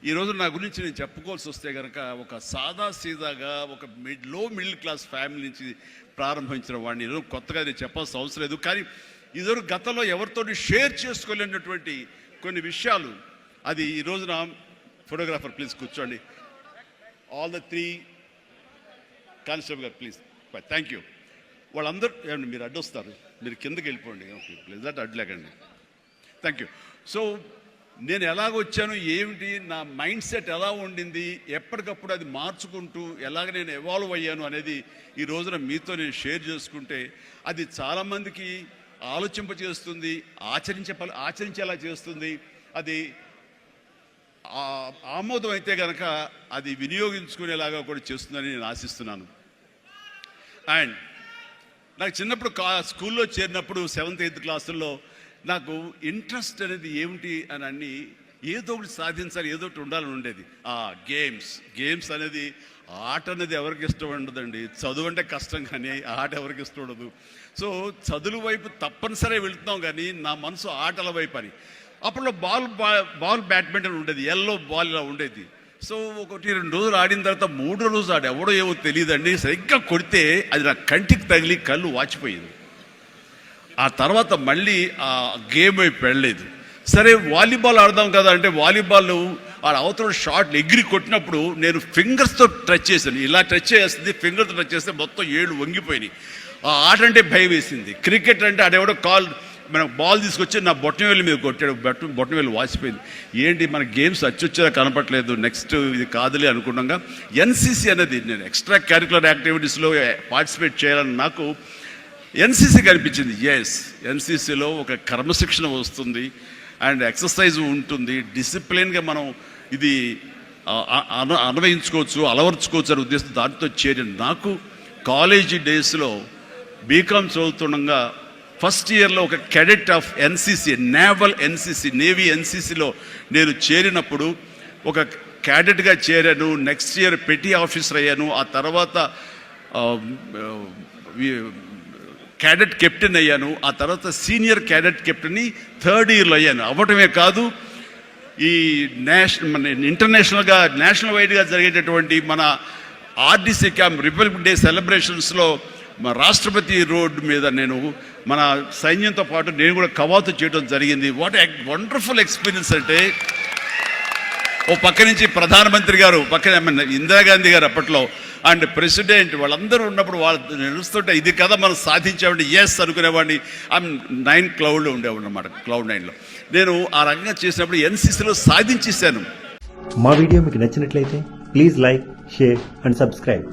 ఈరోజు నా గురించి నేను చెప్పుకోవాల్సి వస్తే కనుక ఒక సాదా సీదాగా ఒక లో మిడిల్ క్లాస్ ఫ్యామిలీ నుంచి ప్రారంభించిన వాడిని ఈరోజు కొత్తగా నేను చెప్పాల్సిన అవసరం లేదు. కానీ ఈరోజు గతంలో ఎవరితో షేర్ చేసుకోలేనటువంటి కొన్ని విషయాలు, అది ఈ రోజున ఫోటోగ్రాఫర్ ప్లీజ్ కూర్చోండి, ఆల్ ద 3 కానిస్టేబుల్ గారు ప్లీజ్, థ్యాంక్ యూ. వాళ్ళందరూ ఏమండి మీరు అడ్డొస్తారు, మీరు కిందకి వెళ్ళిపోండి ప్లీజ్, అటు అడ్లేకండి, థ్యాంక్ యూ. సో నేను ఎలాగొచ్చాను, ఏమిటి నా మైండ్ సెట్ ఎలా ఉండింది, ఎప్పటికప్పుడు అది మార్చుకుంటూ ఎలాగ నేను ఎవాల్వ్ అయ్యాను అనేది ఈ రోజున మీతో నేను షేర్ చేసుకుంటే అది చాలామందికి ఆలోచింపచేస్తుంది, ఆచరించేలా చేస్తుంది. అది ఆమోదం అయితే కనుక అది వినియోగించుకునేలాగా కూడా చేస్తుందని నేను ఆశిస్తున్నాను. అండ్ నాకు చిన్నప్పుడు స్కూల్లో చేరినప్పుడు 7th 8th క్లాసుల్లో నాకు ఇంట్రెస్ట్ అనేది ఏమిటి అని అన్ని ఏదో ఒకటి సాధించాలి, ఏదో ఒకటి ఉండాలని ఉండేది. గేమ్స్ అనేది, ఆట అనేది ఎవరికి ఇష్టం ఉండదండి. చదువు అంటే కష్టం కానీ ఆట ఎవరికి ఇష్టం ఉండదు. సో చదువు వైపు తప్పనిసరిగా వెళుతున్నాం కానీ నా మనసు ఆటల వైపు అని. అప్పట్లో బాల్ బ్యాడ్మింటన్ ఉండేది, ఎల్లో బాల్ ఇలా ఉండేది. సో 1-2 రోజులు ఆడిన తర్వాత 3వ రోజు ఎవడో ఏవో తెలియదండి, సరిగ్గా కొడితే అది నా కంటికి తగిలి కళ్ళు వాచిపోయింది. ఆ తర్వాత మళ్ళీ ఆ గేమ్ వైపు వెళ్ళలేదు. సరే వాలీబాల్ ఆడదాం కదా అంటే వాలీబాల్ అవతల షాట్ ఎగిరి కొట్టినప్పుడు నేను ఫింగర్స్తో టచ్ చేశాను. ఇలా టచ్ చేస్తుంది, ఫింగర్తో టచ్ చేస్తే మొత్తం 7 వంగిపోయినాయి. ఆ ఆట అంటే భయం వేసింది. క్రికెట్ అంటే ఆడెవడో మనకు బాల్ తీసుకొచ్చి నా బొట్టనవేలు మీద కొట్టాడు, బొట్టనవేలు వాసిపోయింది. ఏంటి మన గేమ్స్ అచ్చొచ్చేలా కనపట్లేదు, నెక్స్ట్ ఇది కాదులే అనుకున్నాగా ఎన్సీసీ అనేది, నేను ఎక్స్ట్రా కరికులర్ యాక్టివిటీస్లో పార్టిసిపేట్ చేయాలని నాకు ఎన్సీసీ కనిపించింది. ఎన్సీసీలో ఒక క్రమశిక్షణ వస్తుంది అండ్ ఎక్సర్సైజ్ ఉంటుంది, డిసిప్లిన్గా మనం ఇది అన్వయించుకోవచ్చు, అలవర్చుకోవచ్చు అనే ఉద్దేశం దాంతో చేరిన నాకు కాలేజీ డేస్లో బీకామ్ చదువుతుండగా ఫస్ట్ ఇయర్లో ఒక క్యాడెట్ ఆఫ్ ఎన్సీసీ, నేవీ ఎన్సీసీలో నేను చేరినప్పుడు ఒక క్యాడెట్గా చేరాను. నెక్స్ట్ ఇయర్ పెటీ ఆఫీసర్ అయ్యాను. ఆ తర్వాత క్యాడెట్ కెప్టెన్ అయ్యాను. ఆ తర్వాత సీనియర్ క్యాడెట్ కెప్టెన్ని 3rd ఇయర్లో అయ్యాను. అవ్వటమే కాదు, ఈ ఇంటర్నేషనల్గా నేషనల్ వైడ్గా జరిగేటటువంటి మన ఆర్డీసీ క్యాంప్ రిపబ్లిక్ డే సెలబ్రేషన్స్లో మా రాష్ట్రపతి రోడ్డు మీద నేను మన సైన్యంతో పాటు నేను కూడా కవాతు చేయడం జరిగింది. వాట్ వండర్ఫుల్ ఎక్స్పీరియన్స్ అంటే, ఓ పక్క నుంచి ప్రధానమంత్రి గారు, పక్కన ఇందిరాగాంధీ గారు అప్పట్లో అండ్ ప్రెసిడెంట్ వాళ్ళందరూ ఉన్నప్పుడు వాళ్ళు నడుస్తుంటే ఇది కదా మనం సాధించామంటే అనుకునేవాడిని. 9 క్లౌడ్లో ఉండేవాడు అనమాట, క్లౌడ్ 9లో నేను ఆ రకంగా చేసినప్పుడు ఎన్సీసీలో సాధించేశాను. మా వీడియో మీకు నచ్చినట్లయితే please like, share and subscribe.